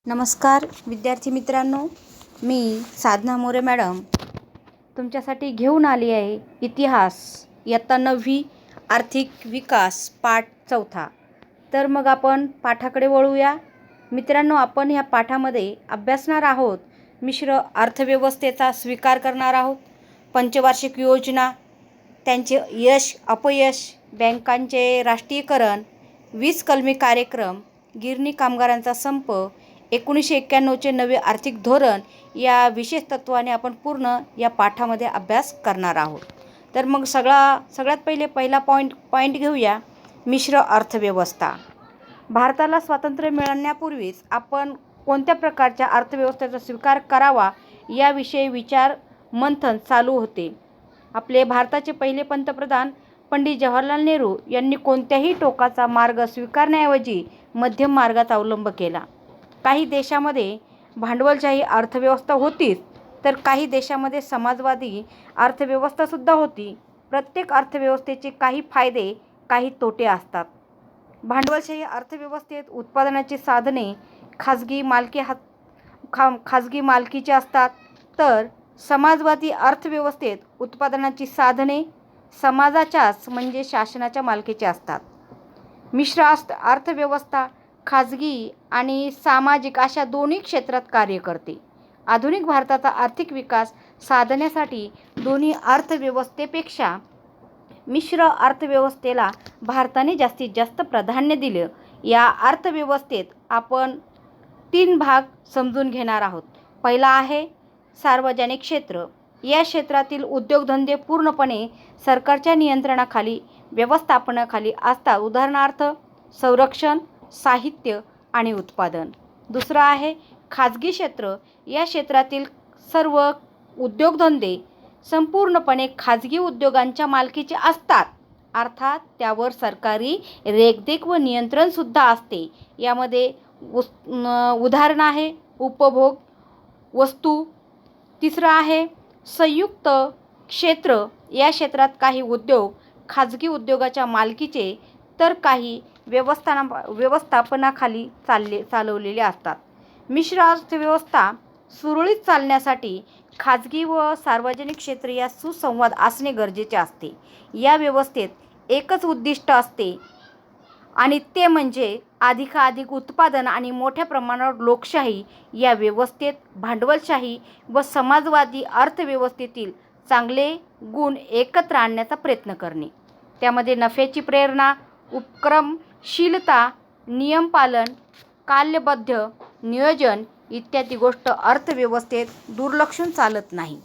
नमस्कार विद्यार्थी मित्रांनो, मी साधना मोरे मॅडम तुमच्यासाठी घेऊन आली आहे इतिहास इयत्ता 9वी आर्थिक विकास पाठ 4. तर मग आपण पाठाकडे वळूया. मित्रांनो, आपण ह्या पाठामध्ये अभ्यासणार आहोत मिश्र अर्थव्यवस्थेचा स्वीकार करणार आहोत, पंचवार्षिक योजना, त्यांचे यश अपयश, बँकांचे राष्ट्रीयकरण, 20 कलमी कार्यक्रम, गिरणी कामगारांचा संप, 1991चे नवे आर्थिक धोरण या विशेष तत्त्वाने आपण पूर्ण या पाठामध्ये अभ्यास करणार आहोत. तर मग सगळ्यात पहिला पॉईंट घेऊया. मिश्र अर्थव्यवस्था. भारताला स्वातंत्र्य मिळण्यापूर्वीच आपण कोणत्या प्रकारच्या अर्थव्यवस्थेचा स्वीकार करावा याविषयी विचार मंथन चालू होते. आपले भारताचे पहिले पंतप्रधान पंडित जवाहरलाल नेहरू यांनी कोणत्याही टोकाचा मार्ग स्वीकारण्याऐवजी मध्यम मार्गाचा अवलंब केला. काही देशामध्ये भांडवलशाही अर्थव्यवस्था होतीच, तर काही देशामध्ये समाजवादी अर्थव्यवस्थासुद्धा होती. प्रत्येक अर्थव्यवस्थेचे काही फायदे काही तोटे असतात. भांडवलशाही अर्थव्यवस्थेत उत्पादनाची साधने खाजगी मालकीची असतात, तर समाजवादी अर्थव्यवस्थेत उत्पादनाची साधने समाजाच्याच म्हणजे शासनाच्या मालकीची असतात. मिश्र अर्थव्यवस्था खाजगी आणि सामाजिक अशा दोन्ही क्षेत्रात कार्य करते. आधुनिक भारताचा आर्थिक विकास साधण्यासाठी दोन्ही अर्थव्यवस्थेपेक्षा मिश्र अर्थव्यवस्थेला भारताने जास्तीत जास्त प्राधान्य दिले. या अर्थव्यवस्थेत आपण 3 भाग समजून घेणार आहोत. पहिला आहे सार्वजनिक क्षेत्र. या क्षेत्रातील उद्योगधंदे पूर्णपणे सरकारच्या नियंत्रणाखाली व्यवस्थापनाखाली असतात. उदाहरणार्थ संरक्षण, साहित्य आणि उत्पादन. दुसरं आहे खाजगी क्षेत्र. या क्षेत्रातील सर्व उद्योगधंदे संपूर्णपणे खाजगी उद्योगांच्या मालकीचे असतात, अर्थात त्यावर सरकारी देखरेख व नियंत्रणसुद्धा असते. यामध्ये उदाहरण आहे उपभोग वस्तू. तिसरं आहे संयुक्त क्षेत्र. या क्षेत्रात काही उद्योग खाजगी उद्योगाच्या मालकीचे तर काही व्यवस्थापनाखाली चालवलेले असतात. मिश्र अर्थव्यवस्था सुरळीत चालण्यासाठी खाजगी व सार्वजनिक क्षेत्र या सुसंवाद असणे गरजेचे असते. या व्यवस्थेत एकच उद्दिष्ट असते आणि ते म्हणजे अधिकाधिक उत्पादन आणि मोठ्या प्रमाणावर लोकशाही. या व्यवस्थेत भांडवलशाही व समाजवादी अर्थव्यवस्थेतील चांगले गुण एकत्र आणण्याचा प्रयत्न करणे. त्यामध्ये नफ्याची प्रेरणा, उपक्रमशीलता, नियमपालन, कालबद्ध नियोजन इत्यादी गोष्ट अर्थव्यवस्थेत दुर्लक्षून चालत नाही.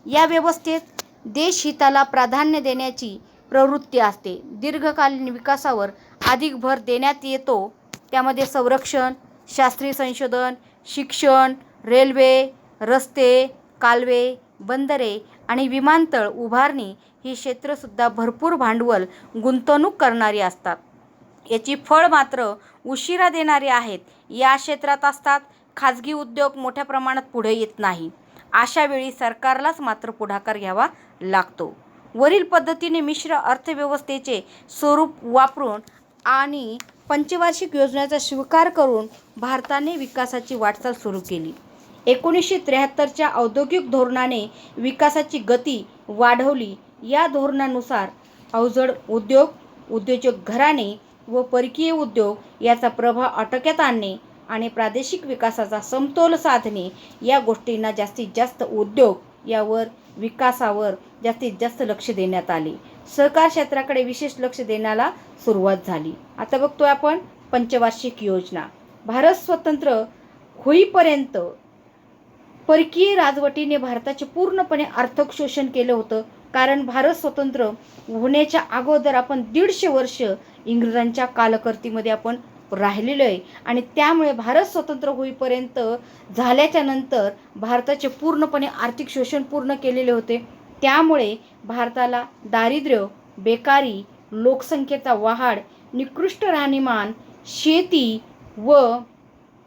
या व्यवस्थेत देशहिताला प्राधान्य देण्याची प्रवृत्ती असते. दीर्घकालीन विकासावर अधिक भर देण्यात येतो. त्यामध्ये संरक्षण, शास्त्रीय संशोधन, शिक्षण, रेल्वे, रस्ते, कालवे, बंदरे आणि विमानतळ उभारणी ही क्षेत्रसुद्धा भरपूर भांडवल गुंतवणूक करणारी असतात. याची फळ मात्र उशिरा देणारी आहेत. या क्षेत्रात असतात. खाजगी उद्योग मोठ्या प्रमाणात पुढे येत नाही. अशा वेळी सरकारलाच मात्र पुढाकार घ्यावा लागतो. वरील पद्धतीने मिश्र अर्थव्यवस्थेचे स्वरूप वापरून आणि पंचवार्षिक योजनेचा स्वीकार करून भारताने विकासाची वाटचाल सुरू केली. 1973च्या औद्योगिक धोरणाने विकासाची गती वाढवली. या धोरणानुसार अवजड उद्योग, उद्योजक घराणे व परकीय उद्योग याचा प्रभाव आटोक्यात आणणे आणि प्रादेशिक विकासाचा समतोल साधणे या गोष्टींना जास्तीत जास्त उद्योग यावर विकासावर जास्तीत जास्त लक्ष देण्यात आले. सहकार क्षेत्राकडे विशेष लक्ष देण्याला सुरुवात झाली. आता बघतोय आपण पंचवार्षिक योजना. भारत स्वतंत्र होईपर्यंत परकीय राजवटीने भारताचे पूर्णपणे आर्थिक शोषण केलं होतं. कारण भारत स्वतंत्र होण्याच्या अगोदर आपण 150 वर्ष इंग्रजांच्या कालखर्तीमध्ये आपण राहिलेलो आहे आणि त्यामुळे भारत स्वतंत्र होईपर्यंत झाल्याच्या नंतर भारताचे पूर्णपणे आर्थिक शोषण पूर्ण केलेले होते. त्यामुळे भारताला दारिद्र्य, बेकारी, लोकसंख्येचा वाढ, निकृष्ट राहणीमान, शेती व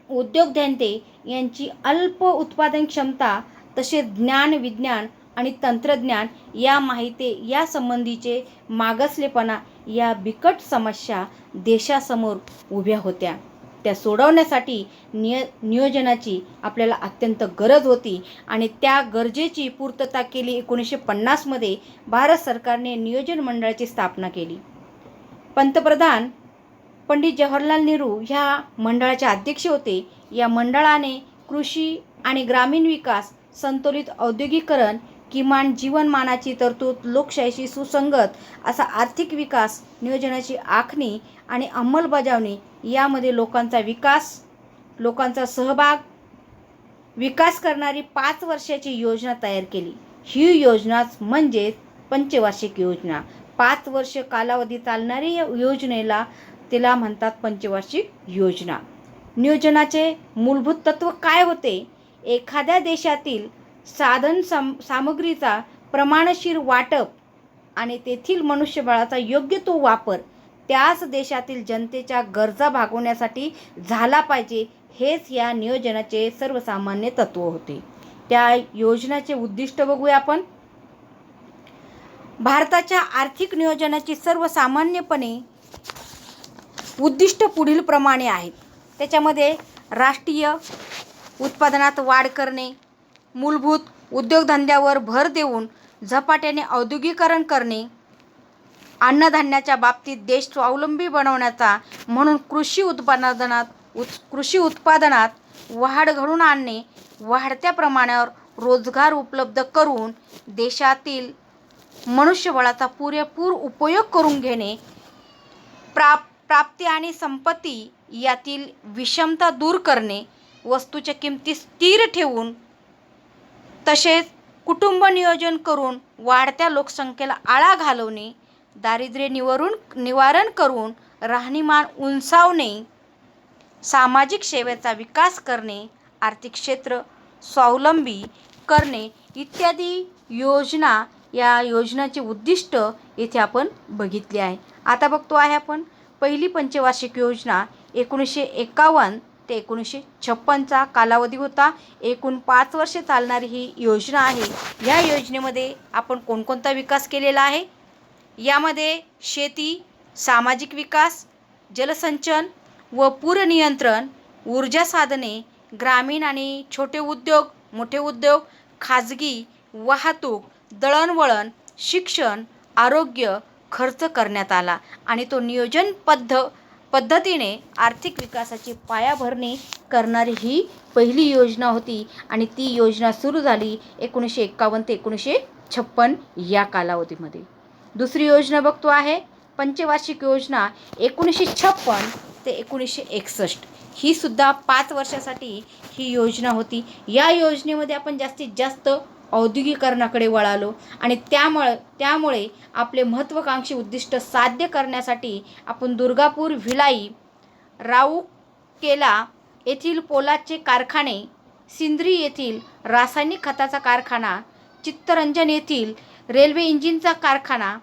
उद्योगधंदे यांची अल्प उत्पादन क्षमता, तसेच ज्ञान, विज्ञान आणि तंत्रज्ञान या संबंधीचे मागासलेपणा या बिकट समस्या देशासमोर उभ्या होत्या. त्या सोडवण्यासाठी नियोजनाची आपल्याला अत्यंत गरज होती आणि त्या गरजेची पूर्तता केली. 1950मध्ये भारत सरकारने नियोजन मंडळाची स्थापना केली. पंतप्रधान पंडित जवाहरलाल नेहरू ह्या मंडळाचे अध्यक्ष होते. या मंडळाने कृषी आणि ग्रामीण विकास, संतुलित औद्योगिकरण, किमान जीवनमानाची तरतूद, लोकशाहीशी सुसंगत असा आर्थिक विकास, नियोजनाची आखणी आणि अंमलबजावणी यामध्ये लोकांचा सहभाग, विकास करणारी 5 वर्षाची योजना तयार केली. ही योजनाच म्हणजे पंचवार्षिक योजना. 5 वर्ष कालावधी चालणारी या योजनेला तिला म्हणतात पंचवार्षिक योजना. नियोजनाचे मूलभूत तत्व काय होते? एखाद्या देशातील सामग्रीचा प्रमाणशीर वाटप आणि तेथील मनुष्यबळाचा योग्य तो वापर त्याच देशातील जनतेच्या गरजा भागवण्यासाठी झाला पाहिजे, हेच या नियोजनाचे सर्वसामान्य तत्व होते. त्या योजनाचे उद्दिष्ट बघूया आपण. भारताच्या आर्थिक नियोजनाची सर्वसामान्यपणे उद्दिष्ट पुढील प्रमाणे आहेत. त्याच्यामध्ये राष्ट्रीय उत्पादनात वाढ करणे, मूलभूत उद्योगधंद्यावर भर देऊन झपाट्याने औद्योगिकरण करणे, अन्नधान्याच्या बाबतीत देश स्वावलंबी बनवण्याचा म्हणून कृषी उत्पादनात वाढ घडवून आणणे, वाढत्या प्रमाणावर रोजगार उपलब्ध करून देशातील मनुष्यबळाचा पुरेपूर उपयोग करून घेणे, प्राप्ती आणि संपत्ती यातील विषमता दूर करणे, वस्तूच्या किमती स्थिर ठेवून तसेच कुटुंब नियोजन करून वाढत्या लोकसंख्येला आळा घालवणे, दारिद्र्य निवारण करून राहणीमान उंचावणे, सामाजिक सेवेचा विकास करणे, आर्थिक क्षेत्र स्वावलंबी करणे इत्यादी योजना, या योजनाचे उद्दिष्ट येथे आपण बघितले आहे. आता बघतो आहे आपण पहिली पंचवार्षिक योजना 1951 ते 1956चा कालावधी होता. एकूण 5 वर्षे चालणारी ही योजना आहे. या योजनेमध्ये आपण कोणकोणता विकास केलेला आहे? यामध्ये शेती, सामाजिक विकास, जलसंचन व पूर नियंत्रण, ऊर्जा साधने, ग्रामीण आणि छोटे उद्योग, मोठे उद्योग, खाजगी वाहतूक, दळणवळण, शिक्षण, आरोग्य खर्च करण्यात आला आणि तो नियोजन पद्धतीने आर्थिक विकासाची पायाभरणी करणारी ही पहिली योजना होती आणि ती योजना सुरू झाली 1951 ते 1956 या कालावधीमध्ये. दुसरी योजना बघतो आहे पंचवार्षिक योजना 1956 ते 1961. ही सुद्धा 5 वर्षासाठी ही योजना होती. या योजनेमध्ये आपण जास्तीत जास्त औद्योगिकरणाकडे वळालो आणि त्यामुळे आपले महत्त्वाकांक्षी उद्दिष्ट साध्य करण्यासाठी आपण दुर्गापूर, भिलाई, राऊरकेला येथील पोलादचे कारखाने, सिंद्री येथील रासायनिक खताचा कारखाना, चित्तरंजन येथील रेल्वे इंजिनचा कारखाना,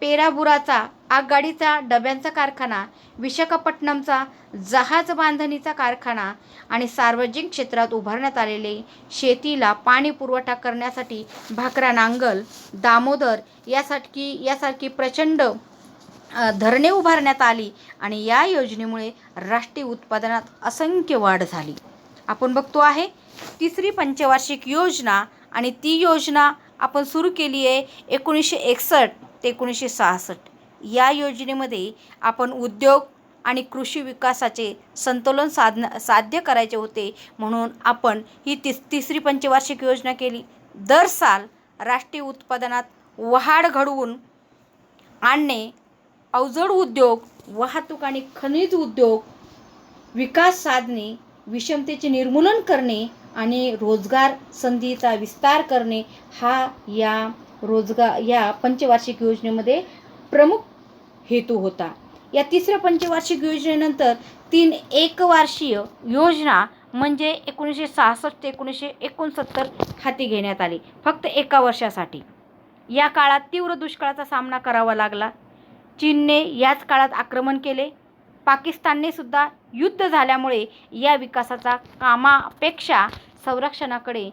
पेराबुराचा आगगाडीचा डब्यांचा कारखाना, विशाखापट्टणमचा जहाज बांधणीचा कारखाना आणि सार्वजनिक क्षेत्रात उभारण्यात आलेले शेतीला पाणी पुरवठा करण्यासाठी भाकरा नांगल, दामोदर यासारखी प्रचंड धरणे उभारण्यात आली आणि या योजनेमुळे राष्ट्रीय उत्पादनात असंख्य वाढ झाली. आपण बघतो आहे तिसरी पंचवार्षिक योजना आणि ती योजना आपण सुरू केली आहे 1961 ते 1966. या योजनेमध्ये आपण उद्योग आणि कृषी विकासाचे संतुलन साध्य करायचे होते म्हणून आपण ही तिसरी पंचवार्षिक योजना केली. दर साल राष्ट्रीय उत्पादनात वाढ घडवून आणणे, अवजड उद्योग, वाहतूक आणि खनिज उद्योग विकास साधणे, विषमतेचे निर्मूलन करणे आणि रोजगार संधीचा विस्तार करणे हा या पंचवार्षिक योजनेमध्ये प्रमुख हेतू होता. या तिसऱ्या पंचवार्षिक योजनेनंतर 3 एकवार्षीय योजना म्हणजे 1966 ते 1969 हाती घेण्यात आली, फक्त 1 वर्षासाठी. या काळात तीव्र दुष्काळाचा सामना करावा लागला. चीनने याच काळात आक्रमण केले. पाकिस्तानने सुद्धा युद्ध झाल्यामुळे या विकासाचा कामापेक्षा संरक्षणाकडे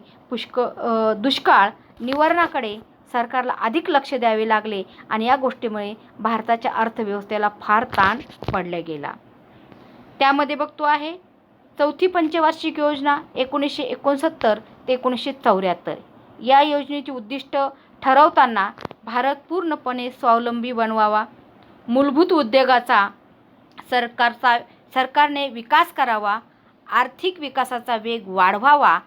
दुष्काळ निवारणाकडे सरकारला अधिक लक्ष द्यावे लागले आणि या गोष्टीमुळे भारताच्या अर्थव्यवस्थेला फार ताण पडला गेला. त्यामध्ये बघतो आहे चौथी पंचवार्षिक योजना 1969 ते 1974. या योजनेची उद्दिष्ट ठरवताना भारत पूर्णपणे स्वावलंबी बनवावा, मूलभूत उद्योगाचा सरकारने विकास करावा, आर्थिक विकासाचा वेग वाढवावा,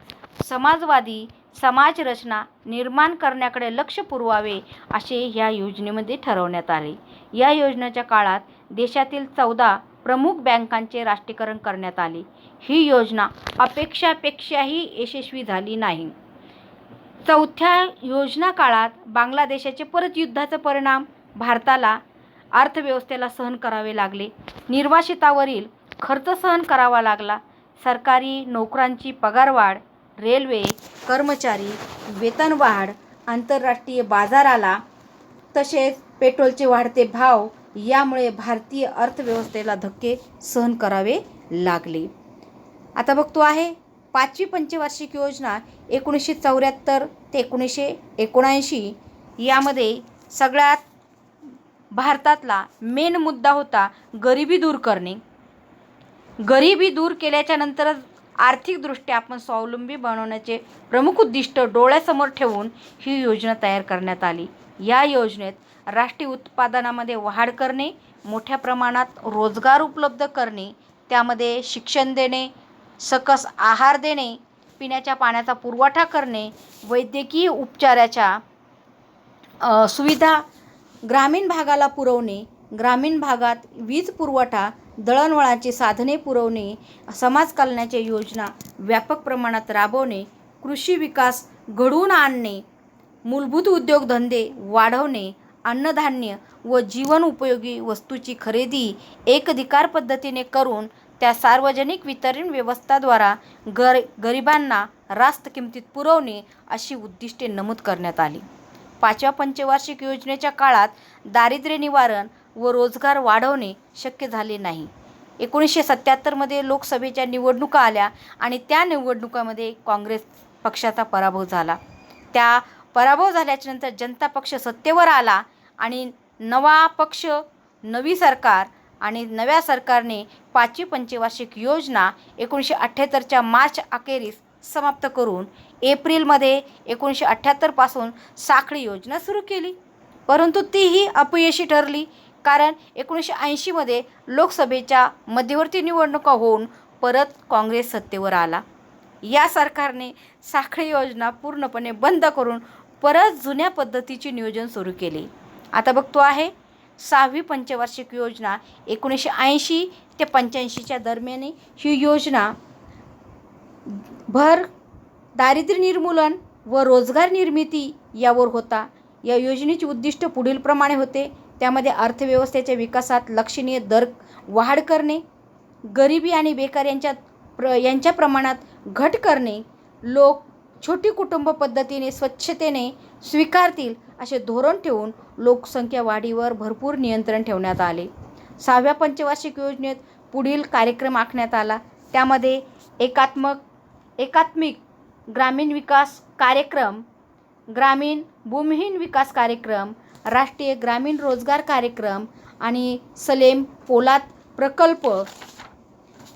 समाजवादी समाजरचना निर्माण करण्याकडे लक्ष पुरवावे असे या योजनेमध्ये ठरवण्यात आले. या योजनेच्या काळात देशातील 14 प्रमुख बँकांचे राष्ट्रीयकरण करण्यात आले. ही योजना अपेक्षापेक्षाही यशस्वी झाली नाही. चौथ्या योजना काळात बांगलादेशाचे परत युद्धाचे परिणाम भारताला अर्थव्यवस्थेला सहन करावे लागले. निर्वासितावरील खर्च सहन करावा लागला. सरकारी नोकरांची पगारवाढ, रेल्वे कर्मचारी वेतनवाढ, आंतरराष्ट्रीय बाजाराला तसेच पेट्रोलचे वाढते भाव यामुळे भारतीय अर्थव्यवस्थेला धक्के सहन करावे लागले. आता बघतो आहे पाचवी पंचवार्षिक योजना 1974 ते 1979. यामध्ये सगळ्यात भारतातला मेन मुद्दा होता गरिबी दूर करणे. गरिबी दूर केल्याच्या नंतरच आर्थिकदृष्ट्या आपण स्वावलंबी बनवण्याचे प्रमुख उद्दिष्ट डोळ्यासमोर ठेवून ही योजना तयार करण्यात आली. या योजनेत राष्ट्रीय उत्पादनामध्ये वाढ करणे, मोठ्या प्रमाणात रोजगार उपलब्ध करणे, त्यामध्ये शिक्षण देणे, सकस आहार देणे, पिण्याच्या पाण्याचा पुरवठा करणे, वैद्यकीय उपचाराच्या सुविधा ग्रामीण भागाला पुरवणे, ग्रामीण भागात वीज पुरवठा, दळणवळणाची साधने पुरवणे, समाज कल्याणाच्या योजना व्यापक प्रमाणात राबवणे, कृषी विकास घडवून आणणे, मूलभूत उद्योगधंदे वाढवणे, अन्नधान्य व जीवन उपयोगी वस्तूची खरेदी एकाधिकार पद्धतीने करून त्या सार्वजनिक वितरण व्यवस्थाद्वारा गरिबांना रास्त किमतीत पुरवणे अशी उद्दिष्टे नमूद करण्यात आली. पाचव्या पंचवार्षिक योजनेच्या काळात दारिद्र्य निवारण व रोजगार वाढवणे शक्य झाले नाही. 1977 लोकसभेच्या निवडणुका आल्या आणि त्या निवडणुकामध्ये काँग्रेस पक्षाचा पराभव झाला. त्या पराभव झाल्याच्या नंतर जनता पक्ष सत्तेवर आला आणि नवा पक्ष, नवी सरकार आणि नव्या सरकारने पाचवी पंचवार्षिक योजना 1978च्या मार्च अखेरीस समाप्त करून एप्रिलमध्ये 1978 पासून साखळी योजना सुरू केली. परंतु तीही अपयशी ठरली, कारण 1980 लोकसभेच्या मध्यवर्ती निवडणुका होऊन परत काँग्रेस सत्तेवर आला. या सरकारने साखळी योजना पूर्णपणे बंद करून परत जुन्या पद्धतीचे नियोजन सुरू केले. आता बघतो आहे सहावी पंचवार्षिक योजना 1980 ते 85च्या दरम्यान ही योजना भर दारिद्र्य निर्मूलन व रोजगार निर्मिती यावर होता. या योजनेचे उद्दिष्ट पुढीलप्रमाणे होते. त्यामध्ये अर्थव्यवस्थेच्या विकासात लक्षणीय दर वाढ करणे, गरिबी आणि बेकार यांच्या प्रमाणात घट करणे, लोक छोटी कुटुंब पद्धतीने स्वच्छतेने स्वीकारतील असे धोरण ठेवून लोकसंख्या वाढीवर भरपूर नियंत्रण ठेवण्यात आले. सहाव्या पंचवार्षिक योजनेत पुढील कार्यक्रम आखण्यात आला. त्यामध्ये एकात्मिक ग्रामीण विकास कार्यक्रम, ग्रामीण भूमिहीन विकास कार्यक्रम, राष्ट्रीय ग्रामीण रोजगार कार्यक्रम आणि सलेम पोलाद प्रकल्प.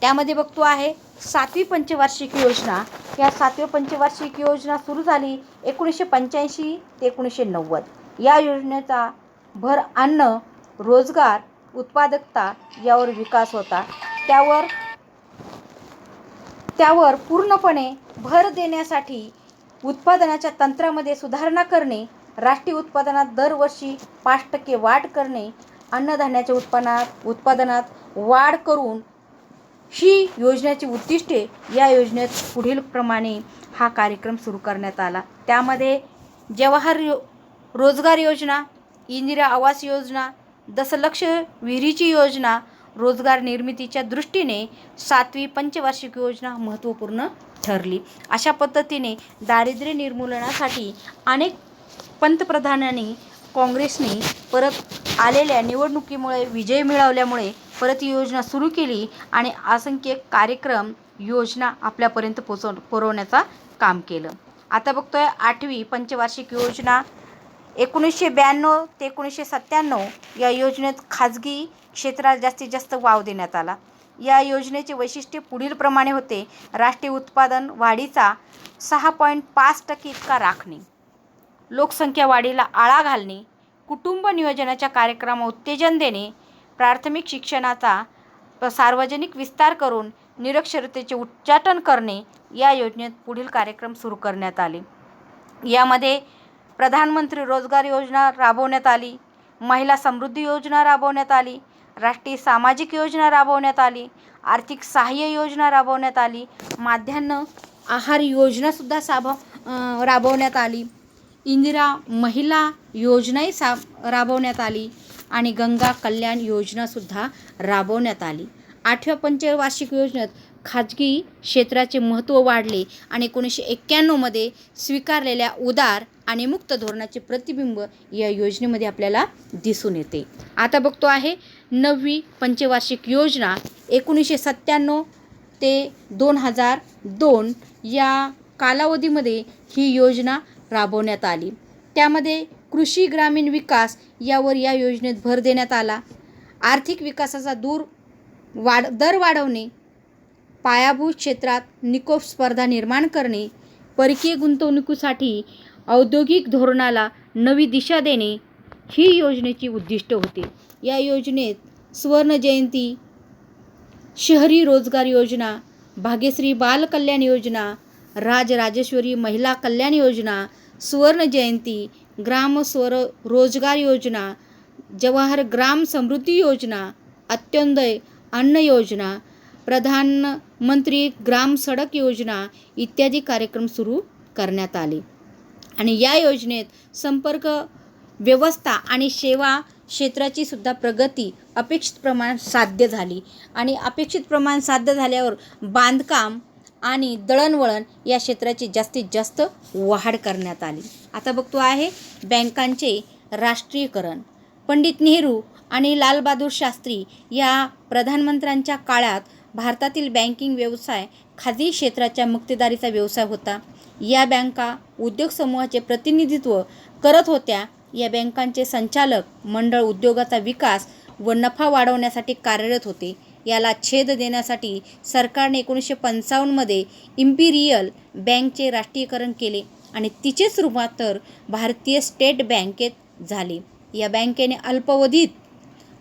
त्यामध्ये बघतो आहे सातवी पंचवार्षिक योजना. या सातव्या पंचवार्षिक योजना सुरू झाली 1985 ते 1990. या योजनेचा भर अन्न, रोजगार, उत्पादकता यावर विकास होता. त्यावर पूर्णपणे भर देण्यासाठी उत्पादनाच्या तंत्रामध्ये सुधारणा करणे, राष्ट्रीय उत्पादनात दरवर्षी 5% वाढ करणे, अन्नधान्याच्या उत्पादनात वाढ करून ही योजनेची उद्दिष्टे या योजनेत पुढील प्रमाणे हा कार्यक्रम सुरू करण्यात आला. त्यामध्ये जवाहर रोजगार योजना, इंदिरा आवास योजना, दशलक्ष विहिरीची योजना, रोजगार निर्मितीच्या दृष्टीने सातवी पंचवार्षिक योजना महत्त्वपूर्ण ठरली. अशा पद्धतीने दारिद्र्य निर्मूलनासाठी अनेक पंतप्रधानांनी काँग्रेसने परत आलेल्या निवडणुकीमुळे विजय मिळवल्यामुळे परत ही योजना सुरू केली आणि असंख्य कार्यक्रम योजना आपल्यापर्यंत पुरवण्याचा काम केलं. आता बघतोय आठवी पंचवार्षिक योजना 1992 ते 1997. या योजनेत खाजगी क्षेत्राला जास्तीत जास्त वाव देण्यात आला. या योजनेचे वैशिष्ट्य पुढीलप्रमाणे होते. राष्ट्रीय उत्पादन वाढीचा 6.5% इतका राखणे, लोकसंख्या वाढीला आळा घालणे, कुटुंब नियोजनाच्या कार्यक्रमांना उत्तेजन देणे, प्राथमिक शिक्षणाचा सार्वजनिक विस्तार करून निरक्षरतेचे उच्चाटन करणे. या योजनेत पुढील कार्यक्रम सुरू करण्यात आले. यामध्ये प्रधानमंत्री रोजगार योजना राबवण्यात आली, महिला समृद्धी योजना राबवण्यात आली, राष्ट्रीय सामाजिक योजना राबवण्यात आली, आर्थिक सहाय्य योजना राबवण्यात आली, माध्यान्ह आहार योजनासुद्धा राबवण्यात आली, इंदिरा महिला योजनाही राबवण्यात आली आणि गंगा कल्याण योजनासुद्धा राबवण्यात आली. 8व्या पंचवार्षिक योजनेत खाजगी क्षेत्राचे महत्त्व वाढले आणि 1991मध्ये स्वीकारलेल्या उदार आणि मुक्त धोरणाचे प्रतिबिंब या योजनेमध्ये आपल्याला दिसून येते. आता बघतो आहे 9वी पंचवार्षिक योजना 1997 ते 2002 या कालावधीमध्ये ही योजना राबवण्यात आली. त्यामध्ये कृषी ग्रामीण विकास यावर या योजनेत भर देण्यात आला. आर्थिक विकासाचा दर वाढवणे, पायाभूत क्षेत्रात निकोप स्पर्धा निर्माण करणे, परकीय गुंतवणुकीसाठी औद्योगिक धोरणाला नवी दिशा देणे ही योजनेची उद्दिष्ट होती. या योजनेत स्वर्ण जयंती, शहरी रोजगार योजना, भाग्यश्री बाल कल्याण योजना, राजराजेश्वरी महिला कल्याण योजना, स्वर्ण जयंती, ग्राम स्वरोजगार योजना, जवाहर ग्राम समृद्धी योजना, अंत्योदय अन्न योजना, प्रधानमंत्री ग्राम सडक योजना इत्यादी कार्यक्रम सुरू करण्यात आले. आणि या योजनेत संपर्क व्यवस्था आणि सेवा क्षेत्राची सुद्धा प्रगती अपेक्षित प्रमाणात साध्य झाली आणि अपेक्षित प्रमाण साध्य झाल्यावर बांधकाम आणि दळणवळण या क्षेत्राची जास्तीत जास्त वाढ करण्यात आली. आता बघतो आहे बँकांचे राष्ट्रीयकरण. पंडित नेहरू आणि लालबहादूर शास्त्री या प्रधानमंत्र्यांच्या काळात भारतातील बँकिंग व्यवसाय खाजगी क्षेत्राच्या मक्तेदारीचा व्यवसाय होता. या बँका उद्योग समूहाचे प्रतिनिधित्व करत होत्या. या बँकांचे संचालक मंडळ उद्योगाचा विकास व नफा वाढवण्यासाठी कार्यरत होते. याला छेद देण्यासाठी सरकारने 1955मध्ये इम्पिरियल बँकचे राष्ट्रीयकरण केले आणि तिचेच रूपांतर भारतीय स्टेट बँकेत झाले. या बँकेने अल्पावधीत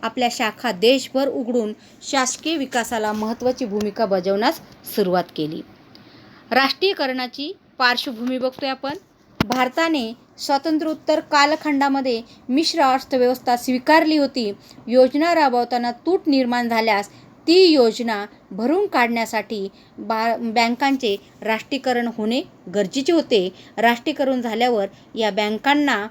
आपल्या शाखा देशभर उघडून शासकीय विकासाला महत्त्वाची भूमिका बजावण्यास सुरुवात केली. राष्ट्रीयकरणाची पार्श्वभूमी बघतोय आपण. भारताने स्वातंत्र्योत्तर कालखंडामध्ये मिश्र अर्थव्यवस्था स्वीकारली होती. योजना राबवताना तूट निर्माण झाल्यास ती योजना भरून काढण्यासाठी बँकांचे राष्ट्रीयकरण होणे गरजेचे होते. राष्ट्रीयकरण झाल्यावर या बँकांना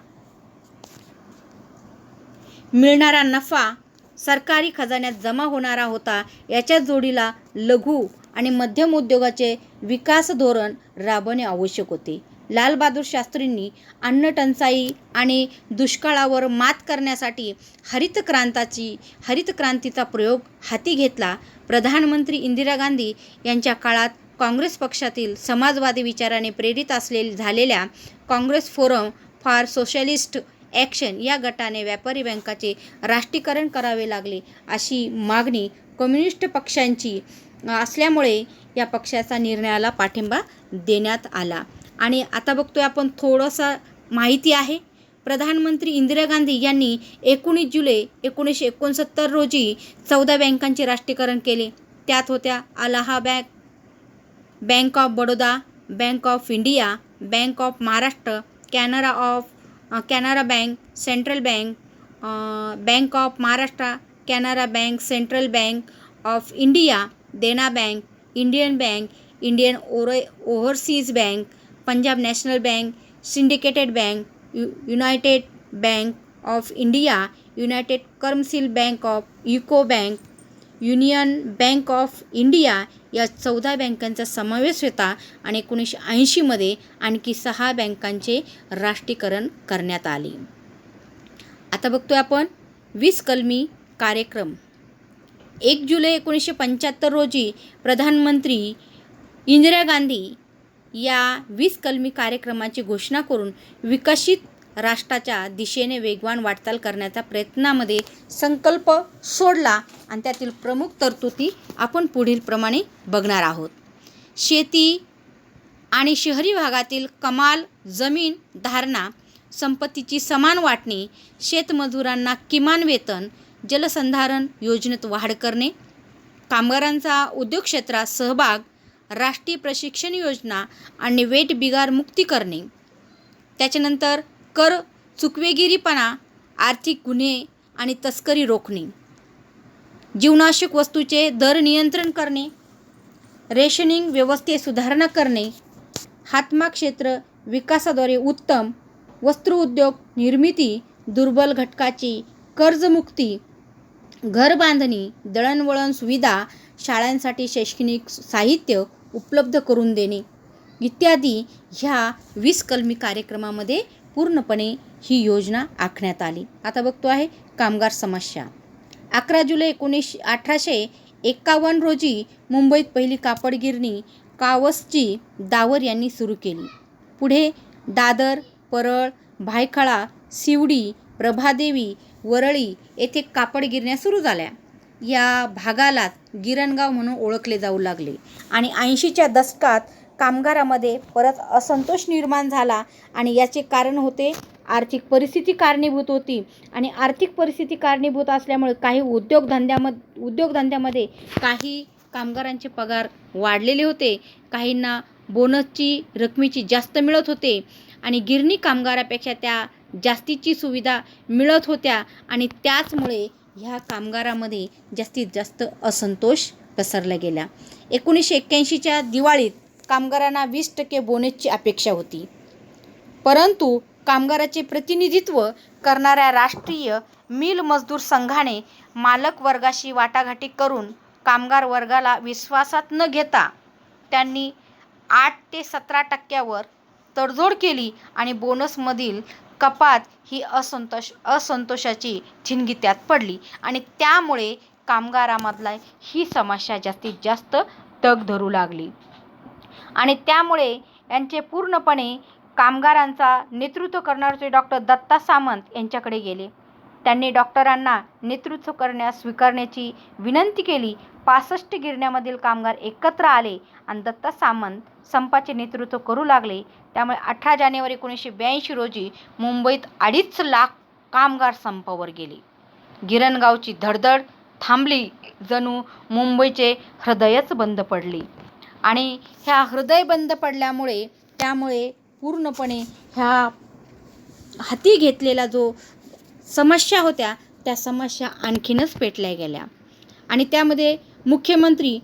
मिळणारा नफा सरकारी खजान्यात जमा होणारा होता. याच्या जोडीला लघु आणि मध्यम उद्योगाचे विकास धोरण राबवणे आवश्यक होते. लालबहादूर शास्त्रींनी अन्न टंचाई आणि दुष्काळावर मात करण्यासाठी हरित क्रांतीचा प्रयोग हाती घेतला. प्रधानमंत्री इंदिरा गांधी यांच्या काळात काँग्रेस पक्षातील समाजवादी विचाराने प्रेरित झालेल्या Congress forum for socialist action या गटाने व्यापारी बँकांचे राष्ट्रीयकरण करावे लागले अशी मागणी कम्युनिस्ट पक्षांची असल्यामुळे या पक्षाचा निर्णयाला पाठिंबा देण्यात आला. आणि आता बघतोय आपण थोडंसं माहिती आहे. प्रधानमंत्री इंदिरा गांधी यांनी 19 जुलै 1969 रोजी 14 बँकांचे राष्ट्रीयकरण केले. त्यात होत्या Allahabad bank of Baroda, bank of India, bank of Maharashtra, Canara bank, central bank, bank of Maharashtra, Canara bank, central bank of India, Dena bank, Indian bank, Indian overseas bank, Punjab national bank, syndicated bank, United bank of India, United commercial bank of UCO bank, union bank of India या 14 बँकांचा समावेश होता. आणि 1980मध्ये आणखी 6 बँकांचे राष्ट्रीयकरण करण्यात आले. आता बघतोय आपण 20 कलमी कार्यक्रम. 1 जुलै 1975 रोजी प्रधानमंत्री इंदिरा गांधी या 20 कलमी कार्यक्रमाची घोषणा करून विकसित राष्ट्राच्या दिशेने वेगवान वाटचाल करण्याच्या प्रयत्नामध्ये संकल्प सोडला आणि त्यातील प्रमुख तरतुदी आपण पुढील प्रमाणे बघणार आहोत. शेती आणि शहरी भागातील कमाल जमीन धारणा, संपत्तीची समान वाटणी, शेतमजुरांना किमान वेतन, जलसंधारण योजनेत वाढ करणे, कामगारांचा उद्योग क्षेत्रात सहभाग, राष्ट्रीय प्रशिक्षण योजना आणि वेठबिगार मुक्ती करणे. त्याच्यानंतर कर चुकवेगिरीपणा, आर्थिक गुन्हे आणि तस्करी रोखणे, जीवनावश्यक वस्तूचे दर नियंत्रण करणे, रेशनिंग व्यवस्थेत सुधारणा करणे, हातमाग क्षेत्र विकासाद्वारे उत्तम वस्त्रोद्योग निर्मिती, दुर्बल घटकाची कर्जमुक्ती, घरबांधणी, दळणवळण सुविधा, शाळांसाठी शैक्षणिक साहित्य उपलब्ध करून देणे इत्यादी ह्या 20 कलमी कार्यक्रमामध्ये पूर्णपणे ही योजना आखण्यात आली. आता बघतो आहे कामगार समस्या. 11 जुलै 1851 रोजी मुंबईत पहिली कापड गिरणी कावसजी दावर यांनी सुरू केली. पुढे दादर, परळ, भायखळा, सिवडी, प्रभादेवी, वरळी येथे कापड गिरण्या सुरू झाल्या. या भागाला गिरणगाव म्हणून ओळखले जाऊ लागले आणि 80च्या दशकात कामगारामध्ये परत असंतोष निर्माण झाला आणि याचे कारण होते आर्थिक परिस्थिती कारणीभूत होती आणि आर्थिक परिस्थिती कारणीभूत असल्यामुळे काही उद्योगधंद्यामध्ये काही कामगारांचे पगार वाढलेले होते, काहींना बोनसची रकमेची जास्त मिळत होते आणि गिरणी कामगारापेक्षा त्या जास्तीची सुविधा मिळत होत्या आणि त्याचमुळे ह्या कामगारामध्ये जास्तीत जास्त असंतोष पसरला गेला. 1981च्या दिवाळीत कामगारांना 20% बोनसची अपेक्षा होती, परंतु कामगाराचे प्रतिनिधित्व करणाऱ्या राष्ट्रीय मिल मजदूर संघाने मालक वर्गाशी वाटाघाटी करून कामगार वर्गाला विश्वासात न घेता त्यांनी 8 ते 17% तडजोड केली आणि बोनसमधील कपात ही असंतोषाची ठिणगी त्यात पडली आणि त्यामुळे कामगारामधला ही समस्या जास्तीत जास्त तग धरू लागली आणि त्यामुळे यांचे पूर्णपणे कामगारांचा नेतृत्व करणारे डॉक्टर दत्ता सामंत यांच्याकडे गेले. त्यांनी डॉक्टरांना नेतृत्व करण्यास स्वीकारण्याची विनंती केली. 65 गिरण्यांमधील कामगार एकत्र आले आणि दत्ता सामंत संपाचे नेतृत्व करू लागले. त्यामुळे 18 जानेवारी 1982 रोजी मुंबईत 2.5 लाख कामगार संपावर गेले. गिरणगावची धडधड थांबली, जणू मुंबईचे हृदयच बंद पडले आणि ह्या हृदय बंद पडल्यामुळे त्यामुळे पूर्णपणे ह्या हाती घेतलेला जो समस्या होत्या त्या समस्या आणखीनच पेटल्या गेल्या आणि त्यामध्ये मुख्यमंत्री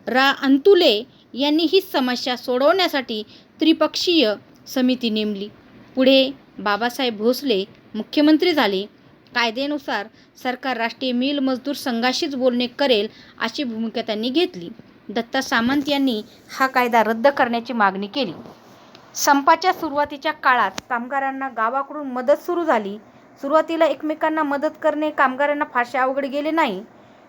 रा अंतुले यांनी ही समस्या सोडवण्यासाठी त्रिपक्षीय समिती नेमली. पुढे बाबासाहेब भोसले मुख्यमंत्री झाले. कायद्यानुसार सरकार राष्ट्रीय मिल मजदूर संघाशीच बोलणे करेल अशी भूमिका त्यांनी घेतली. दत्ता सामंत यांनी हा कायदा रद्द करण्याची मागणी केली. संपाच्या सुरुवातीच्या काळात कामगारांना गावाकडून मदत सुरू झाली. सुरुवातीला एकमेकांना मदत करणे कामगारांना फारसे अवघड गेले नाही,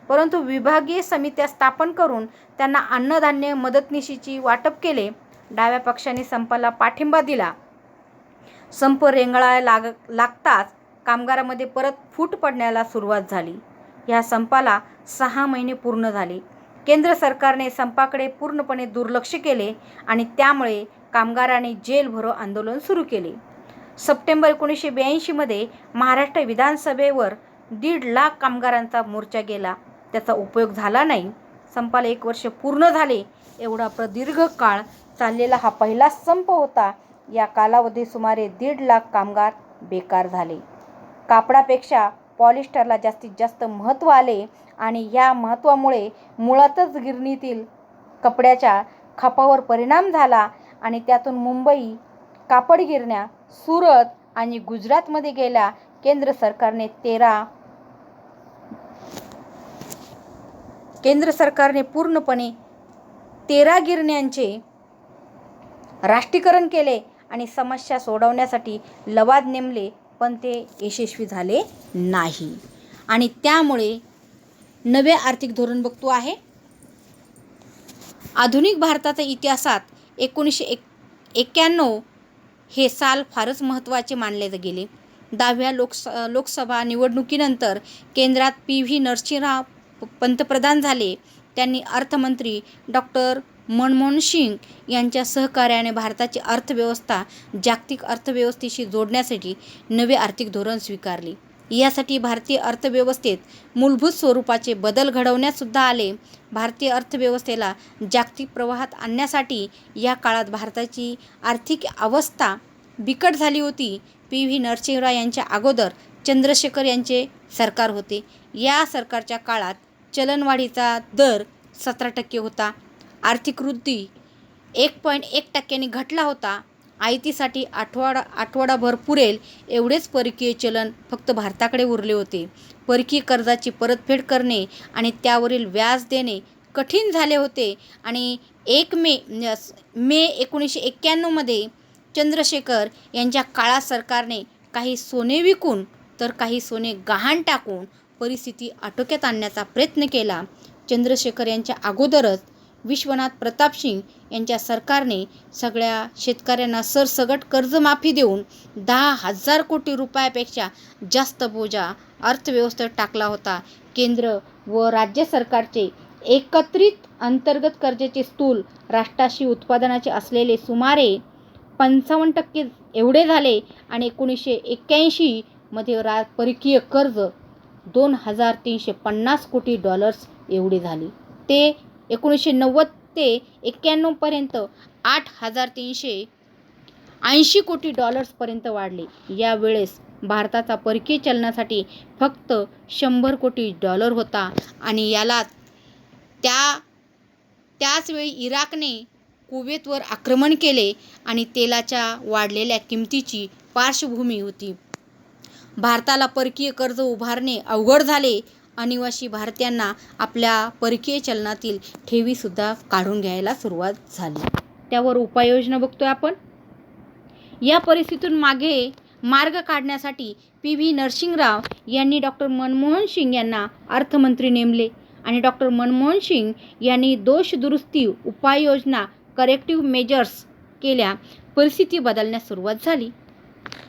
परंतु विभागीय समित्या स्थापन करून त्यांना अन्नधान्य मदतनीशीची वाटप केले. डाव्या पक्षाने संपाला पाठिंबा दिला. संप रेंगाळायला लागताच कामगारांमध्ये परत फूट पडण्याला सुरुवात झाली. ह्या संपाला 6 महिने पूर्ण झाले. केंद्र सरकारने संपाकडे पूर्णपणे दुर्लक्ष केले आणि त्यामुळे कामगारांनी जेल भरो आंदोलन सुरू केले. सप्टेंबर 1982 मध्ये महाराष्ट्र विधानसभेवर 1.5 लाख कामगारांचा मोर्चा गेला. त्याचा उपयोग झाला नाही. संपाला 1 वर्ष पूर्ण झाले. एवढा प्रदीर्घ काळ चाललेला हा पहिला संप होता. या कालावधीत सुमारे 1.5 लाख कामगार बेकार झाले. कापडापेक्षा पॉलिस्टरला जास्तीत जास्त महत्त्व आले आणि या महत्त्वामुळे मुळातच गिरणीतील कपड्याच्या खपावर परिणाम झाला आणि त्यातून मुंबई कापड गिरण्या सुरत आणि गुजरातमध्ये गेल्या. केंद्र सरकारने पूर्णपणे 13 गिरण्यांचे राष्ट्रीयकरण केले आणि समस्या सोडवण्यासाठी लवाद नेमले, पण ते यशस्वी झाले नाही आणि त्यामुळे नवे आर्थिक धोरण बघतो आहे. आधुनिक भारताच्या इतिहासात 1991 हे साल फारच महत्त्वाचे मानले गेले. 10व्या लोकसभा निवडणुकीनंतर केंद्रात पी.व्ही. नरसिंहराव पंतप्रधान झाले. त्यांनी अर्थमंत्री डॉक्टर मनमोहन सिंग यांच्या सहकार्याने भारताची अर्थव्यवस्था जागतिक अर्थव्यवस्थेशी जोडण्यासाठी नवे आर्थिक धोरण स्वीकारले. यासाठी भारतीय अर्थव्यवस्थेत मूलभूत स्वरूपाचे बदल घडवण्यात सुद्धा आले. भारतीय अर्थव्यवस्थेला जागतिक प्रवाहात आणण्यासाठी या काळात भारताची आर्थिक अवस्था बिकट झाली होती. पी.व्ही. नरसिंहराव यांच्या अगोदर चंद्रशेखर यांचे सरकार होते. या सरकारच्या काळात चलनवाढीचा दर 17% होता. आर्थिक वृद्धी 1.1% घटला होता. आयातीसाठी आठवडाभर पुरेल एवढेच परकीय चलन फक्त भारताकडे उरले होते. परकीय कर्जाची परतफेड करणे आणि त्यावरील व्याज देणे कठीण झाले होते आणि 1 मे 1991 मध्ये चंद्रशेखर यांच्या काळात सरकारने काही सोने विकून तर काही सोने गहाण टाकून परिस्थिती आटोक्यात आणण्याचा प्रयत्न केला. चंद्रशेखर यांच्या अगोदरच विश्वनाथ प्रताप सिंग यांच्या सरकारने सगळ्या शेतकऱ्यांना सरसकट कर्जमाफी देऊन 10,000 कोटी रुपयापेक्षा जास्त बोजा अर्थव्यवस्थेत टाकला होता. केंद्र व राज्य सरकारचे एकत्रित अंतर्गत कर्जाचे स्थूल राष्ट्राशी उत्पादनाचे असलेले सुमारे 55% एवढे झाले आणि 1981 मध्ये परकीय कर्ज $2,350 कोटी एवढे झाले. ते 1990 ते 91 पर्यंत $8,380 कोटी पर्यंत वाढले. यावेळेस भारताचा परकीय चलनासाठी फक्त $100 कोटी होता आणि याला त्याच वेळी इराकने कुवेतवर आक्रमण केले आणि तेलाच्या वाढलेल्या किमतीची पार्श्वभूमी होती. भारताला परकीय कर्ज उभारणे अवघड झाले. अनिवासी भारतीयांना आपल्या परकीय चलनातील ठेवीसुद्धा काढून घ्यायला सुरुवात झाली. त्यावर उपाययोजना बघतोय आपण. या परिस्थितीतून मार्ग काढण्यासाठी पी.व्ही. नरसिंहराव यांनी डॉक्टर मनमोहन सिंग यांना अर्थमंत्री नेमले आणि डॉक्टर मनमोहन सिंग यांनी दोषदुरुस्ती उपाययोजना करेक्टिव्ह मेजर्स केल्या. परिस्थिती बदलण्यास सुरुवात झाली.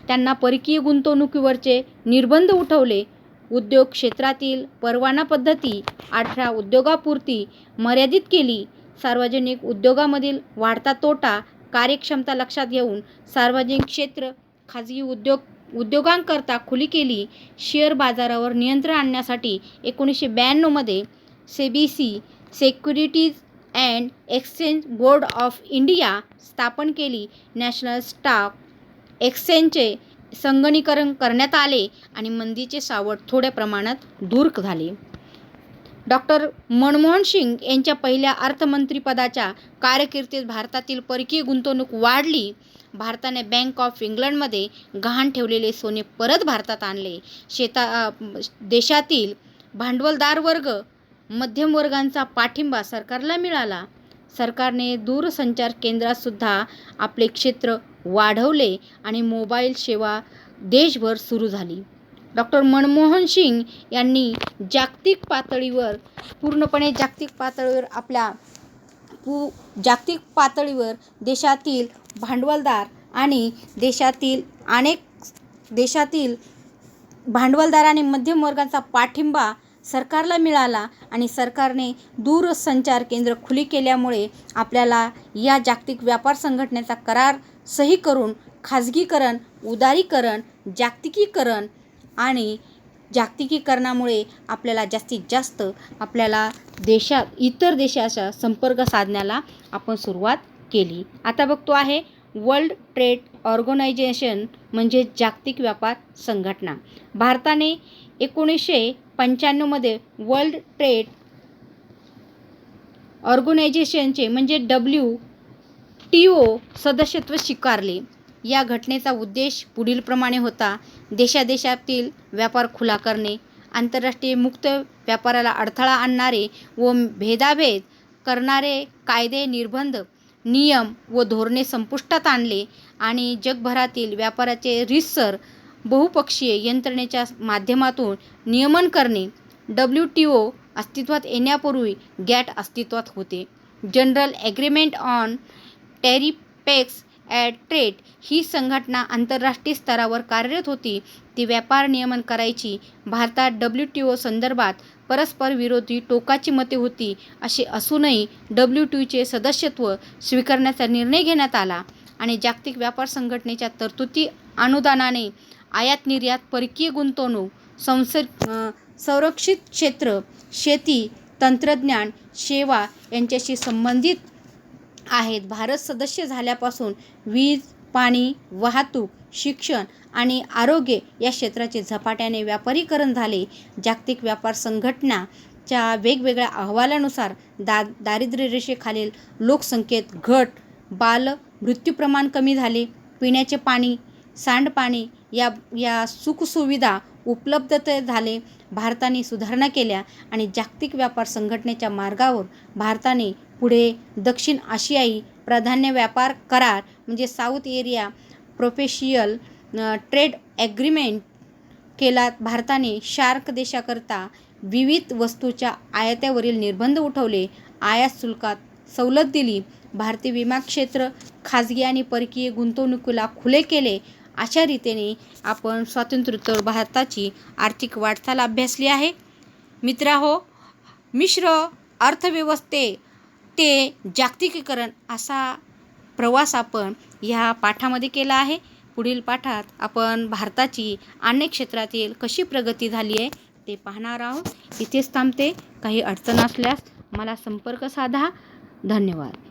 त्यांना परकीय गुंतवणुकीवरचे निर्बंध उठवले. उद्योग क्षेत्रातील परवाना पद्धती 18 उद्योगापुरती मर्यादित केली. सार्वजनिक उद्योगामधील वाढता तोटा कार्यक्षमता लक्षात घेऊन सार्वजनिक क्षेत्र खाजगी उद्योगांकरता खुली केली. शेअर बाजारावर नियंत्रण आणण्यासाठी 1992 मध्ये सेबीसी securities and exchange board of India स्थापन केली. नॅशनल स्टॉक एक्सचेंजचे संगणकीकरण करण्यात आले आणि मंदीचे सावट थोड्या प्रमाणात दूर झाले. डॉक्टर मनमोहन सिंग यांच्या पहिल्या अर्थमंत्रीपदाच्या कारकिर्दीत भारतातील परकीय गुंतवणूक वाढली. भारताने बँक ऑफ इंग्लंडमध्ये गहाण ठेवलेले सोने परत भारतात आणले. देशातील भांडवलदार वर्ग मध्यम वर्गाचा पाठिंबा सरकारला मिळाला. सरकारने दूरसंचार केंद्रात सुद्धा आपले क्षेत्र वाढवले आणि मोबाईल सेवा देशभर सुरू झाली. डॉक्टर मनमोहन सिंग यांनी जागतिक पातळीवर देशातील भांडवलदार आणि मध्यम वर्गाचा पाठिंबा सरकारला मिळाला आणि सरकारने दूरसंचार केंद्र खुली केल्यामुळे आपल्याला या जागतिक व्यापार संघटनेचा करार सही करून खाजगीकरण, उदारीकरण, जागतिकीकरण आणि जागतिकीकरणामुळे आपल्याला जास्तीत जास्त आपल्याला इतर देशाचा संपर्क साधण्याला आपण सुरुवात केली. आता बघतो आहे वर्ल्ड ट्रेड ऑर्गनायझेशन म्हणजे जागतिक व्यापार संघटना. भारताने 1995 मध्ये वर्ल्ड ट्रेड ऑर्गनायझेशनचे म्हणजे WTO सदस्यत्व स्वीकारले. या घटनेचा उद्देश पुढीलप्रमाणे होता. देशादेशातील व्यापार खुला करणे, आंतरराष्ट्रीय मुक्त व्यापाराला अडथळा आणणारे व भेदाभेद करणारे कायदे, निर्बंध, नियम व धोरणे संपुष्टात आणले आणि जगभरातील व्यापाराचे रीतसर बहुपक्षीय यंत्रणेच्या माध्यमातून नियमन करणे. WTO अस्तित्वात येण्यापूर्वी GATT अस्तित्वात होते. जनरल ॲग्रीमेंट ऑन टॅरिफेक्स ट्रेड ही संघटना आंतरराष्ट्रीय स्तरावर कार्यरत होती. ती व्यापार नियमन करायची. भारतात WTO संदर्भात परस्पर विरोधी टोकाची मते होती. असे असूनही WTOचे सदस्यत्व स्वीकारण्याचा निर्णय घेण्यात आला आणि जागतिक व्यापार संघटनेच्या तरतुदी अनुदानाने आयात निर्यात, परकीय गुंतवणूक, संरक्षित क्षेत्र, शेती, तंत्रज्ञान, सेवा यांच्याशी संबंधित आहेत. भारत सदस्य झाल्यापासून वीज, पाणी, वाहतूक, शिक्षण आणि आरोग्य या क्षेत्राचे झपाट्याने व्यापारीकरण झाले. जागतिक व्यापार संघटनाच्या वेगवेगळ्या अहवालानुसार दारिद्र्य रेषेखालील लोकसंख्येत घट, बाल मृत्यू प्रमाण कमी झाले, पिण्याचे पाणी, सांडपाणी या सुखसुविधा उपलब्धता झाले. भारताने सुधारणा केल्या आणि जागतिक व्यापार संघटनेच्या मार्गावर भारताने पुढे दक्षिण आशियाई प्राधान्य व्यापार करार म्हणजे साऊथ एरिया प्रोफेशियल ट्रेड ॲग्रीमेंट केला. भारताने शार्क देशाकरता विविध वस्तूच्या आयातीवरील निर्बंध उठवले, आयात शुल्कात सवलत दिली, भारतीय विमा क्षेत्र, खाजगी आणि परकीय गुंतवणुकीला खुले केले. अशा रीतीने आपण स्वातंत्र्योत्तर भारताची आर्थिक वाटचाल अभ्यासली आहे. मित्रहो, मिश्र अर्थव्यवस्थे ते जागतिकीकरण असा प्रवास आपण ह्या पाठामध्ये केला आहे. पुढील पाठात आपण भारताची अनेक क्षेत्रातील कशी प्रगती झाली आहे ते पाहणार आहोत. इथेच थांबते. काही अडचण असल्यास मला संपर्क साधा. धन्यवाद.